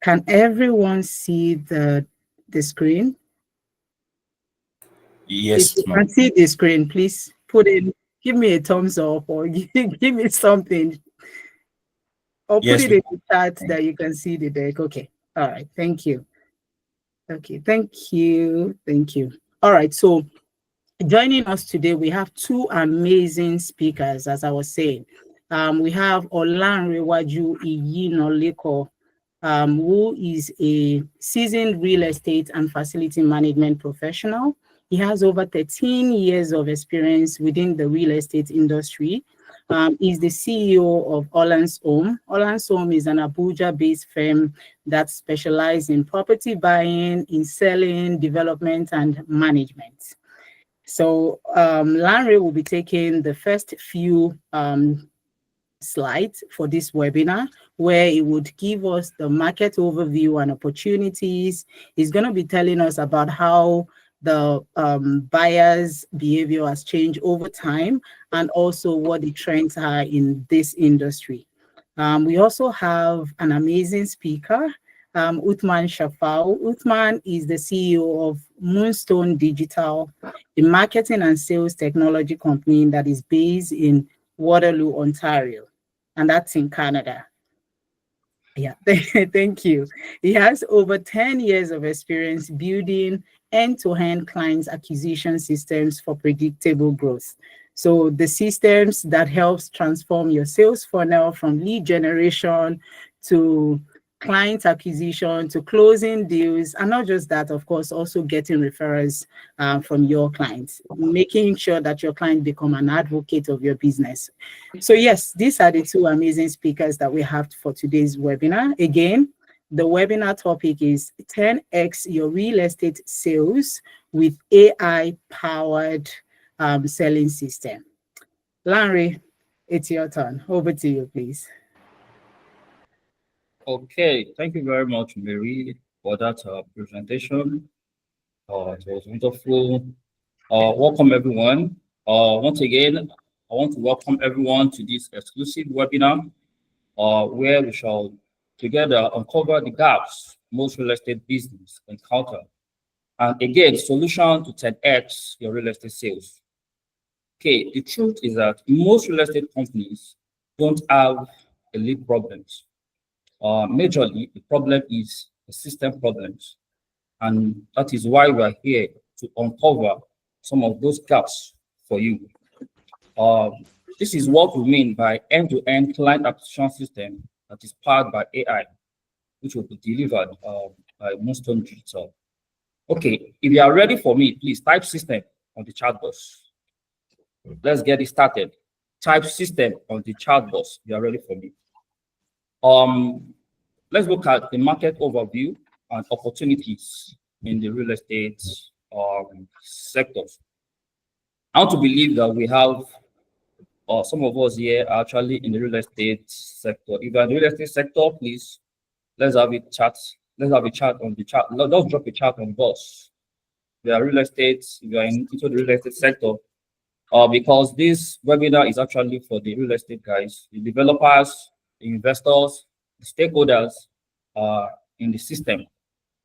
Can everyone see the screen? Yes, if you can see the screen, please give me a thumbs up or give me something. Or put it in the chat that you can see the deck. Okay. All right. Thank you. Okay. Thank you. Thank you. All right. So joining us today, we have two amazing speakers, as I was saying. We have Olanrewaju Iyinoleko, who is a seasoned real estate and facility management professional. He has over 13 years of experience within the real estate industry. He's the CEO of OLANSHOMES. OLANSHOMES is an Abuja-based firm that specializes in property buying, in selling, development, and management. So Lanre will be taking the first few slides for this webinar, where it would give us the market overview and opportunities. He's going to be telling us about how the buyers' behavior has changed over time and also what the trends are in this industry. We also have an amazing speaker, Uthman Shafau. Uthman is the CEO of Moonstone Digital, a marketing and sales technology company that is based in Waterloo, Ontario, and that's in Canada. Yeah, thank you. He has over 10 years of experience building end-to-end clients acquisition systems for predictable growth. So the systems that helps transform your sales funnel from lead generation to client acquisition to closing deals, and not just that, of course, also getting referrals from your clients, making sure that your client become an advocate of your business. So yes, these are the two amazing speakers that we have for today's webinar. Again, the webinar topic is 10x your real estate sales with AI-powered selling system. Larry, it's your turn. Over to you, please. Okay, thank you very much, Mary, for that presentation. It was wonderful. Welcome, everyone. Once again, I want to welcome everyone to this exclusive webinar, where we shall together uncover the gaps most real estate business encounter, and again, solution to 10x your real estate sales. Okay, the truth is that most real estate companies don't have elite problems. Majorly, the problem is the system problems. And that is why we are here to uncover some of those gaps for you. This is what we mean by end-to-end client acquisition system that is powered by AI, which will be delivered by Moonstone Digital. Okay, if you are ready for me, please type system on the chat box. Let's get it started. Type system on the chat box. You are ready for me. Let's look at the market overview and opportunities in the real estate sectors. I want to believe that we have some of us here are actually in the real estate sector. If you're in the real estate sector, please let's have a chat. Let's have a chat on the chat. Let's drop a chat on boss. If you are real estate, if you are into the real estate sector, because this webinar is actually for the real estate guys, the developers, the investors, the stakeholders in the system.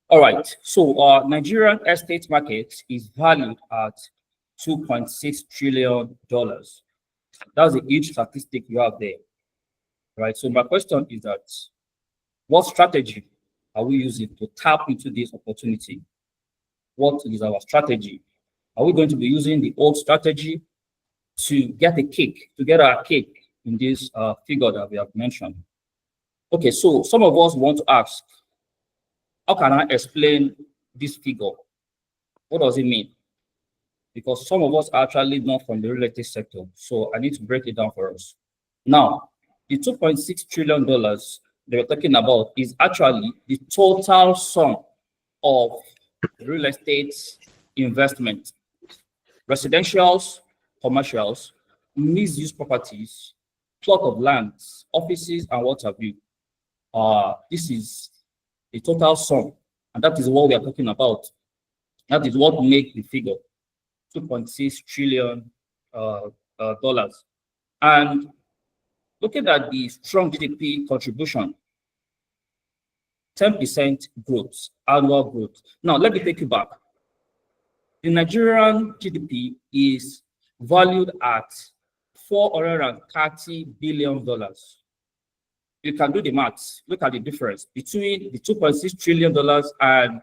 All right, so Nigerian estate market is valued at $2.6 trillion. That's a huge statistic you have there, right? So my question is that, what strategy are we using to tap into this opportunity? What is our strategy? Are we going to be using the old strategy to get a cake, to get our cake in this figure that we have mentioned? Okay, so some of us want to ask, how can I explain this figure? What does it mean? Because some of us are actually not from the real estate sector, so I need to break it down for us. Now, the $2.6 trillion they we're talking about is actually the total sum of real estate investment, residentials, commercials, mixed-use properties, plot of lands, offices, and what have you. This is the total sum, and that is what we are talking about. That is what makes the figure $2.6 trillion. And looking at the strong GDP contribution, 10% growth, annual growth. Now, let me take you back. The Nigerian GDP is valued at $430 billion. You can do the maths. Look at the difference between the $2.6 trillion and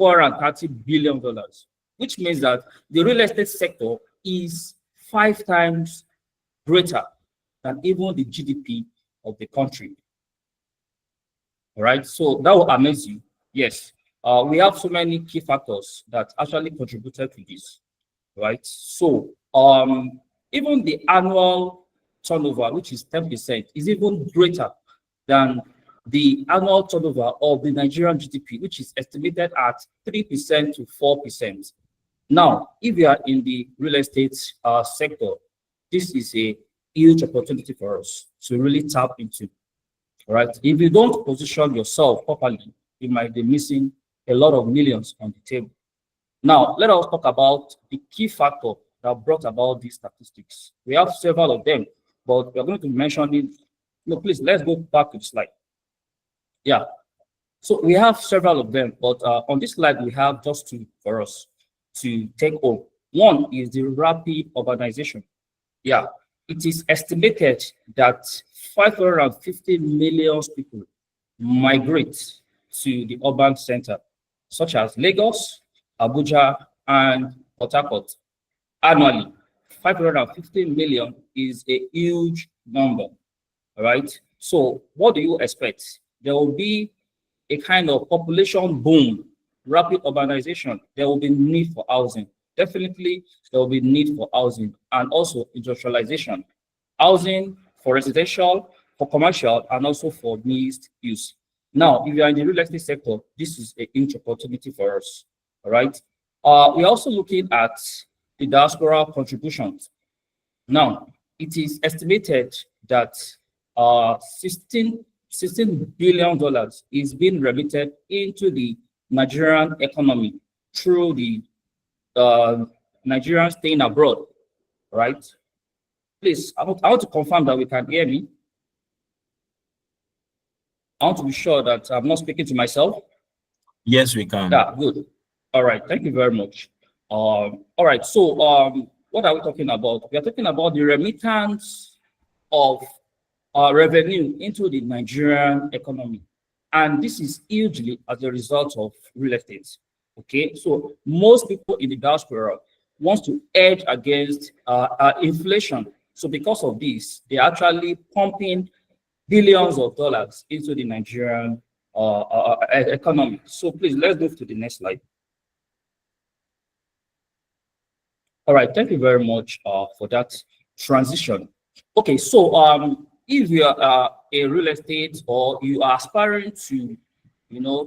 $430 billion, which means that the real estate sector is 5 times greater than even the GDP of the country. All right, so that will amaze you. Yes, we have so many key factors that actually contributed to this, right? So even the annual turnover, which is 10%, is even greater than the annual turnover of the Nigerian GDP, which is estimated at 3% to 4%. Now, if you are in the real estate sector, this is a huge opportunity for us to really tap into. Right? If you don't position yourself properly, you might be missing a lot of millions on the table. Now, let us talk about the key factor that brought about these statistics. We have several of them, but we're going to mention it. No, please, let's go back to the slide. Yeah. So we have several of them, but on this slide, we have just 2 for us to take home. One is the rapid urbanization. Yeah. It is estimated that 550 million people migrate to the urban center, such as Lagos, Abuja, and Port Harcourt. Annually, 550 million is a huge number, all right? So what do you expect? There will be a kind of population boom, rapid urbanization. There will be need for housing. Definitely, there will be need for housing and also industrialization. Housing for residential, for commercial, and also for mixed use. Now, if you are in the real estate sector, this is a huge opportunity for us, all right? We're also looking at the diaspora contributions. Now, it is estimated that $16 billion is being remitted into the Nigerian economy through the Nigerians staying abroad, right? Please, I want to confirm that we can hear me. I want to be sure that I'm not speaking to myself. Yes, we can. Yeah, good. All right, thank you very much. All right, so what are we talking about? We are talking about the remittance of revenue into the Nigerian economy. And this is hugely as a result of real estate. Okay, so most people in the diaspora wants to hedge against inflation. So because of this, they're actually pumping billions of dollars into the Nigerian economy. So please, let's move to the next slide. All right, thank you very much for that transition. Okay, so if you are a real estate or you are aspiring to,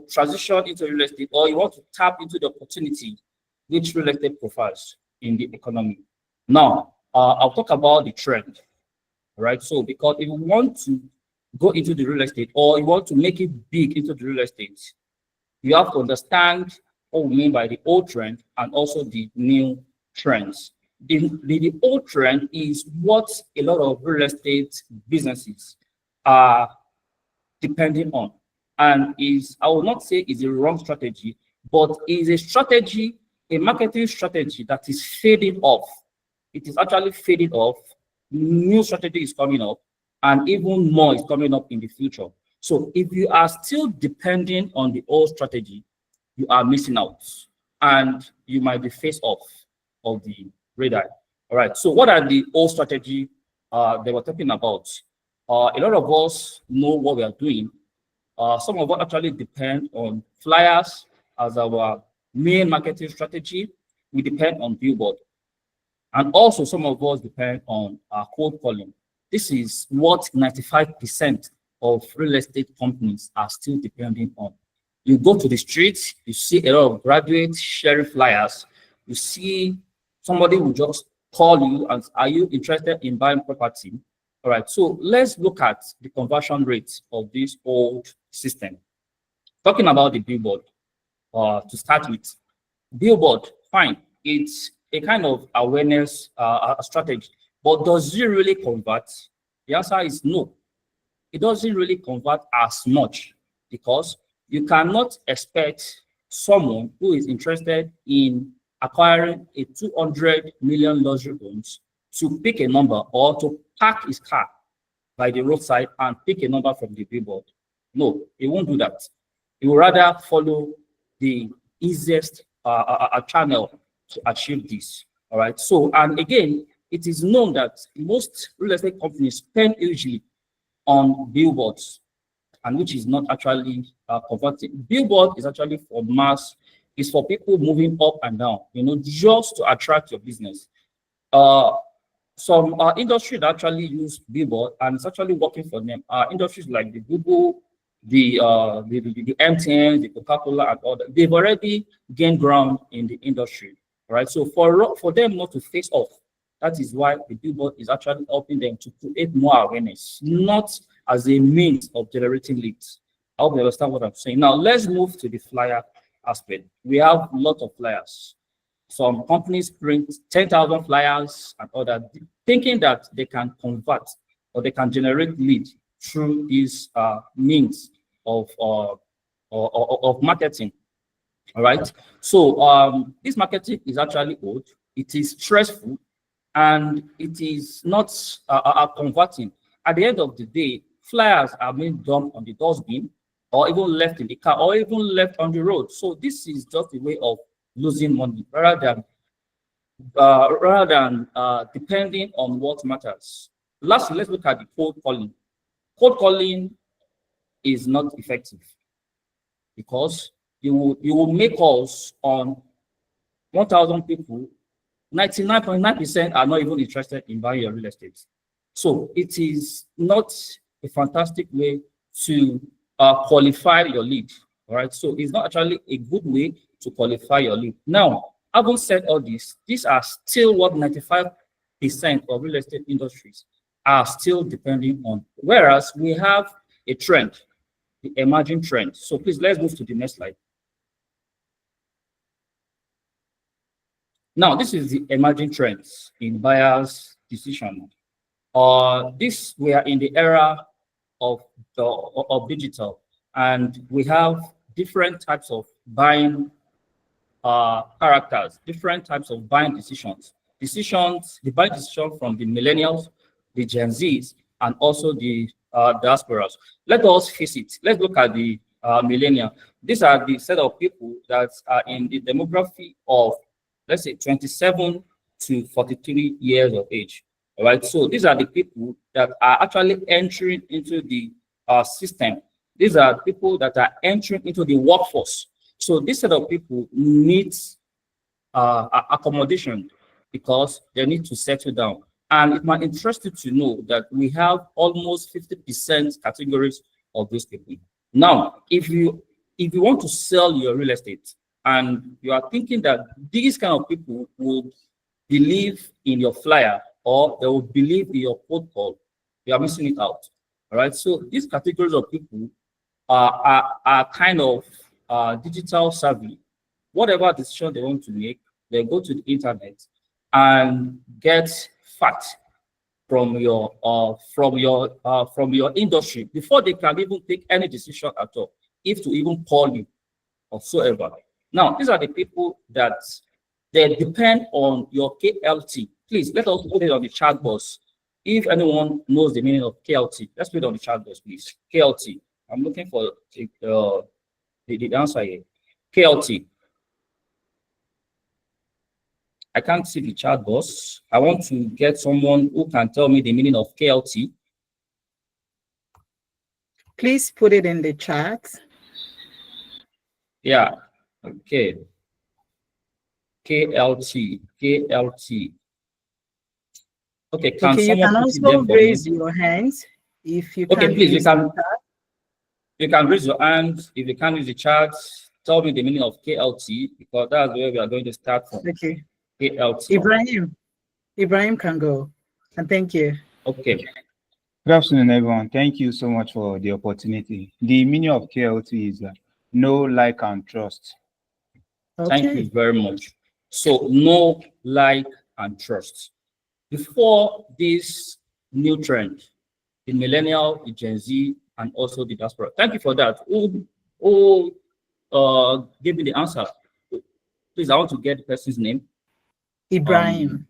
transition into real estate, or you want to tap into the opportunity which real estate provides in the economy. Now, I'll talk about the trend, right? So, because if you want to go into the real estate or you want to make it big into the real estate, you have to understand what we mean by the old trend and also the new trends. The old trend is what a lot of real estate businesses are depending on, and I will not say is a wrong strategy, but is a strategy, a marketing strategy that is fading off. It is actually fading off. New strategy is coming up, and even more is coming up in the future. So if you are still depending on the old strategy, you are missing out, and you might be face off of the radar. All right. So what are the old strategy they were talking about? A lot of us know what we are doing. Some of us actually depend on flyers as our main marketing strategy. We depend on billboard. And also some of us depend on cold calling. This is what 95% of real estate companies are still depending on. You go to the streets, you see a lot of graduates sharing flyers. You see somebody will just call you and are you interested in buying property? All right, so let's look at the conversion rate of this old system. Talking about the billboard, to start with, billboard, fine, it's a kind of awareness strategy, but does it really convert? The answer is no. It doesn't really convert as much because you cannot expect someone who is interested in acquiring a 200 million luxury homes to pick a number or to park his car by the roadside and pick a number from the billboard. No, he won't do that. He will rather follow the easiest channel to achieve this. All right. So, and again, it is known that most real estate companies spend usually on billboards, and which is not actually converting. Billboard is actually for mass, is for people moving up and down, just to attract your business. Some industry that actually use billboard and it's actually working for them. Industries like the Google, the MTN, the Coca-Cola, and all that, they've already gained ground in the industry, right? So for them not to face off, that is why the billboard is actually helping them to create more awareness, not as a means of generating leads. I hope you understand what I'm saying. Now let's move to the flyer aspect. We have a lot of flyers. Some companies print 10,000 flyers and other, thinking that they can convert or they can generate lead through these means of marketing. All right. So this marketing is actually old. It is stressful, and it is not converting. At the end of the day, flyers are being dumped on the dustbin, or even left in the car, or even left on the road. So this is just a way of losing money rather than depending on what matters. Lastly, let's look at the cold calling. Cold calling is not effective because you will make calls on 1,000 people. 99.9% are not even interested in buying your real estate. So it is not a fantastic way to qualify your lead. All right. So it's not actually a good way to qualify your lead. Now, having said all this, these are still what 95% of real estate industries are still depending on. Whereas we have a trend, the emerging trend. So please, let's move to the next slide. Now, this is the emerging trends in buyers' decision. This, we are in the era of digital, and we have different types of buying characters, different types of buying decisions. The buying decision from the millennials, the Gen Zs, and also the diasporas. Let us face it. Let's look at the millennial. These are the set of people that are in the demography of, let's say, 27 to 43 years of age. All right. So these are the people that are actually entering into the system. These are people that are entering into the workforce. So this set of people needs accommodation because they need to settle down. And it might interest you to know that we have almost 50% categories of these people. Now, if you want to sell your real estate and you are thinking that these kind of people will believe in your flyer or they will believe in your cold call, you are missing it out. All right. So these categories of people are kind of digital savvy. Whatever decision they want to make, they go to the internet and get facts from your industry before they can even take any decision at all, if to even call you or so ever. Now, these are the people that they depend on your KLT. Please let us put it on the chat box. If anyone knows the meaning of KLT, let's put it on the chat box, please. KLT. I'm looking for the answer here. KLT. I can't see the chat box. I want to get someone who can tell me the meaning of KLT. Please put it in the chat. Yeah. Okay. KLT. KLT. Okay. Can okay, you can also raise your hands if you okay, can. Please, you can raise your hand. If you can't use the chat, tell me the meaning of KLT, because that's where we are going to start from. Okay. KLT. Ibrahim can go. And thank you. Okay. Good afternoon, everyone. Thank you so much for the opportunity. The meaning of KLT is know, like, and trust. Okay. Thank you very much. So know, like, and trust. Before this new trend, the millennial, the Gen Z, and also the diaspora. Thank you for that. Who who gave me the answer? Please, I want to get the person's name. Ibrahim.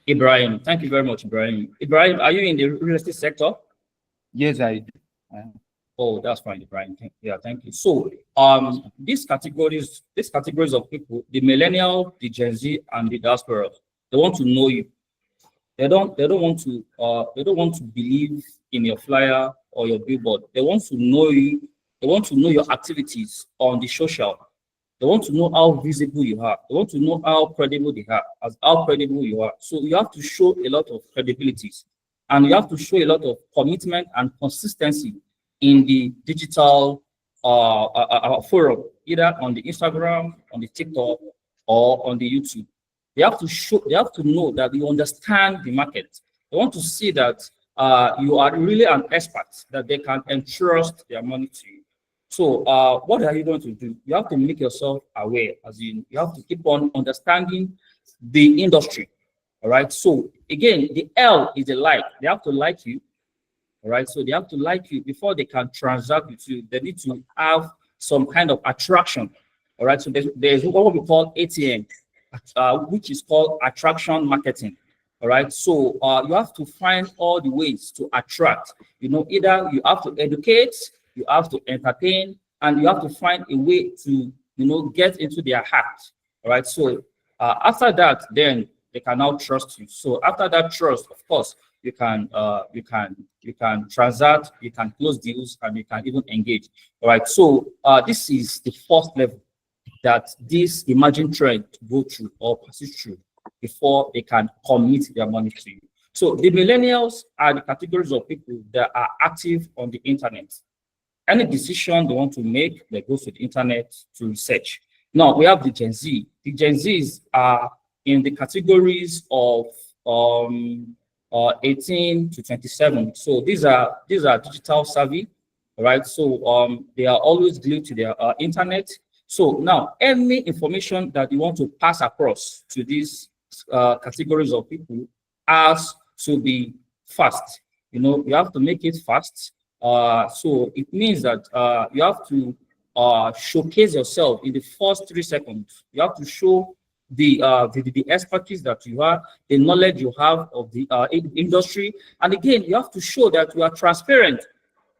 Ibrahim. Thank you very much, Ibrahim. Ibrahim, are you in the real estate sector? Yes, I do. Oh, that's fine, Ibrahim. Thank you. So, these categories of people, the millennial, the Gen Z, and the diaspora, they want to know you. They don't want to believe in your flyer or your billboard. They want to know you. They want to know your activities on the social. They want to know how visible you are. They want to know how credible they are, how credible you are. So you have to show a lot of credibilities, and you have to show a lot of commitment and consistency in the digital forum, either on the Instagram, on the TikTok, or on the YouTube. They have to know that you understand the market. They want to see that you are really an expert, that they can entrust their money to you. So what are you going to do? You have to make yourself aware, as in you have to keep on understanding the industry. All right. So again, the L is the like. They have to like you. All right. So they have to like you before they can transact with you. They need to have some kind of attraction. All right. So there's what we call ATM, which is called attraction marketing. All right. So you have to find all the ways to attract. Either you have to educate, you have to entertain, and you have to find a way to get into their heart. All right. So after that, then they can now trust you. So after that trust, of course, you can transact, you can close deals, and you can even engage. All right. So this is the first level that this emerging trend go through or passes through before they can commit their money to you. So the millennials are the categories of people that are active on the internet. Any decision they want to make, they go to the internet to research. Now we have the Gen Z. The Gen Zs are in the categories of 18 to 27. So these are digital savvy, right? So they are always glued to their internet. So now any information that you want to pass across to these categories of people has to be fast. You have to make it fast. So it means that you have to showcase yourself in the first 3 seconds. You have to show the expertise that you have, the knowledge you have of the industry, and again, you have to show that you are transparent.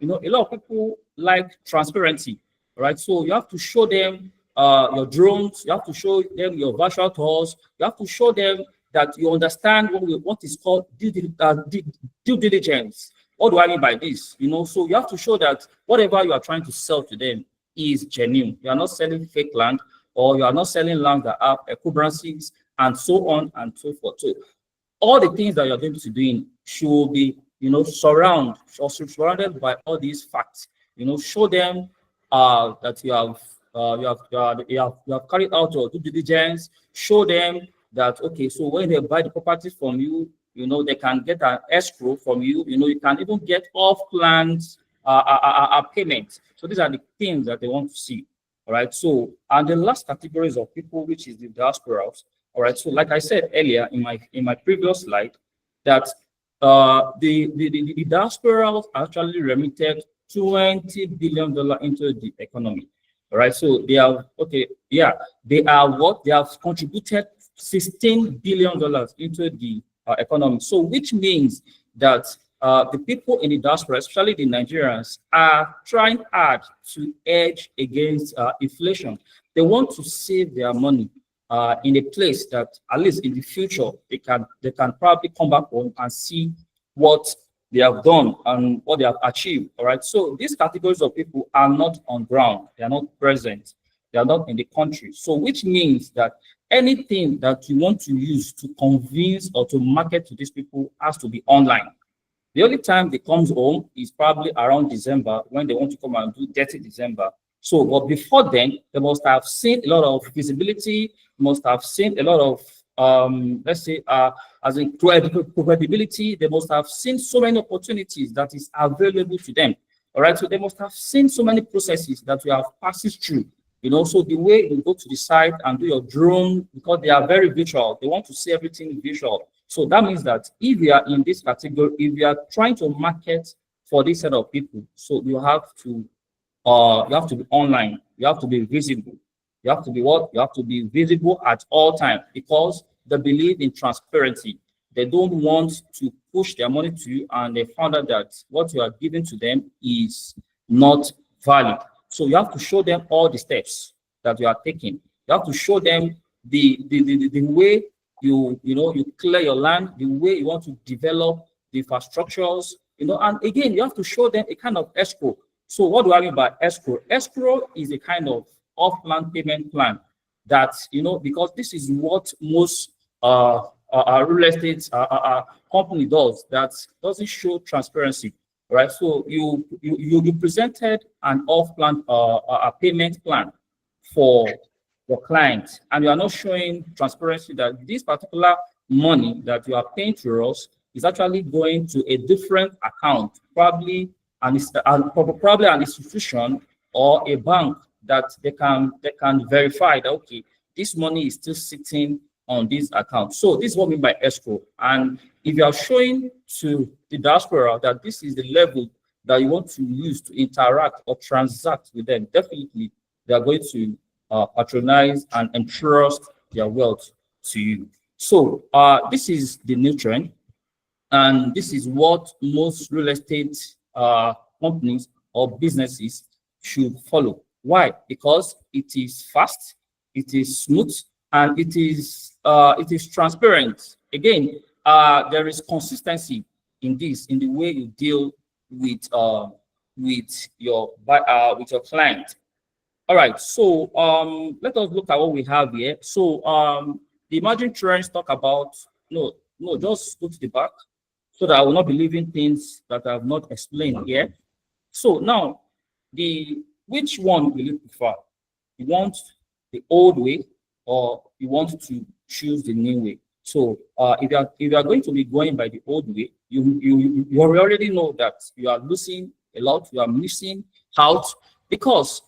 A lot of people like transparency, right? So you have to show them your drones, you have to show them your virtual tours, you have to show them that you understand what is called due diligence. What do I mean by this? So you have to show that whatever you are trying to sell to them is genuine. You are not selling fake land, or you are not selling land that have equivalencies, and so on and so forth. So all the things that you're going to be doing should be, surrounded by all these facts. Show them that you have carried out your due diligence. Show them that, okay, so when they buy the property from you, they can get an escrow from you. You can even get off-planned payments. So these are the things that they want to see. All right. So, and the last categories of people, which is the diasporas. All right. So, like I said earlier in my previous slide, that the diasporas actually remitted $20 billion into the economy. All right. So they have they have contributed $16 billion into the economy. So, which means that the people in the diaspora, especially the Nigerians, are trying hard to hedge against inflation. They want to save their money in a place that, at least in the future, they can probably come back home and see what they have done and what they have achieved. All right. So these categories of people are not on ground. They are not present. They are not in the country. So which means that anything that you want to use to convince or to market to these people has to be online. The only time they come home is probably around December, when they want to come and do Dirty December. So, but before then, they must have seen a lot of visibility, must have seen a lot of, let's say, as in credibility. They must have seen so many opportunities that is available to them. All right. So they must have seen so many processes that we have passes through. So the way you go to the site and do your drone, because they are very visual, they want to see everything visual. So that means that if you are in this category, if you are trying to market for this set of people, so you have to you have to be online. You have to be visible. You have to be what? You have to be visible at all times, because they believe in transparency. They don't want to push their money to you, and they found out that what you are giving to them is not valid. So you have to show them all the steps that you are taking. You have to show them the way you clear your land, the way you want to develop the infrastructures, and again, you have to show them a kind of escrow. So what do I mean by escrow? Escrow is a kind of off-plan payment plan that, because this is what most real estate company does, that doesn't show transparency, right? So you presented an off-plan a payment plan for your client, and you are not showing transparency that this particular money that you are paying to us is actually going to a different account, probably an institution or a bank, that they can verify that, okay, this money is still sitting on this account. So this is what we mean by escrow. And if you are showing to the diaspora that this is the level that you want to use to interact or transact with them, definitely they are going to patronize and entrust their wealth to you. So this is the new trend, and this is what most real estate companies or businesses should follow. Why? Because it is fast, it is smooth, and it is transparent. Again, there is consistency in this, in the way you deal with your client. All right, so let us look at what we have here. So the emerging trends talk about, just go to the back so that I will not be leaving things that I have not explained here. So now, which one will you prefer? You want the old way, or you want to choose the new way? So if you are going to be going by the old way, you already know that you are losing a lot, you are missing out, because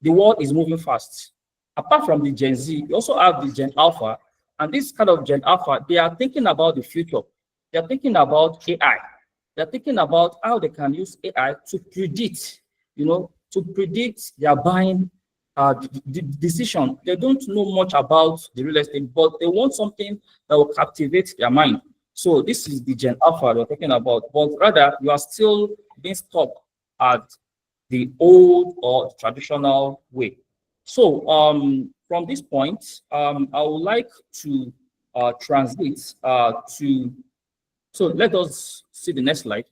the world is moving fast. Apart from the Gen Z, you also have the Gen Alpha, and this kind of Gen Alpha, they are thinking about the future. They are thinking about AI. They're thinking about how they can use AI to predict, their buying decision. They don't know much about the real estate, but they want something that will captivate their mind. So this is the Gen Alpha we're talking about, but rather you are still being stuck at the old or traditional way. So from this point, I would like to translate to. So let us see the next slide.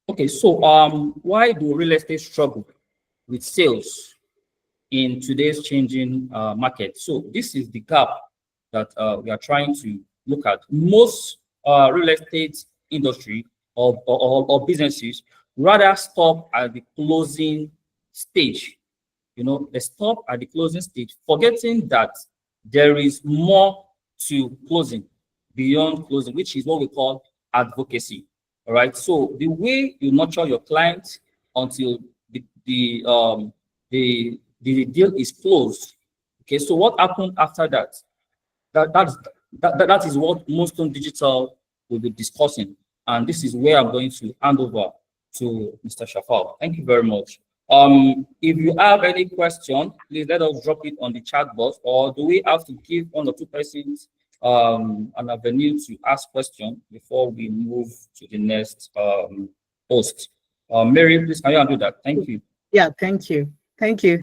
Okay, so why do real estate struggle with sales in today's changing market? So this is the gap that we are trying to look at. Most real estate industry or businesses rather stop at the closing stage. They stop at the closing stage, forgetting that there is more to closing beyond closing, which is what we call advocacy. All right. So the way you nurture your client until the deal is closed. Okay. So what happened after that? That is what Moonstone Digital will be discussing, and this is where I'm going to hand over to Mr. Shafal. Thank you very much. If you have any question, please let us drop it on the chat box, or do we have to give one or two persons an avenue to ask questions before we move to the next host? Mary, please, can you do that? Thank you. Yeah, thank you. Thank you.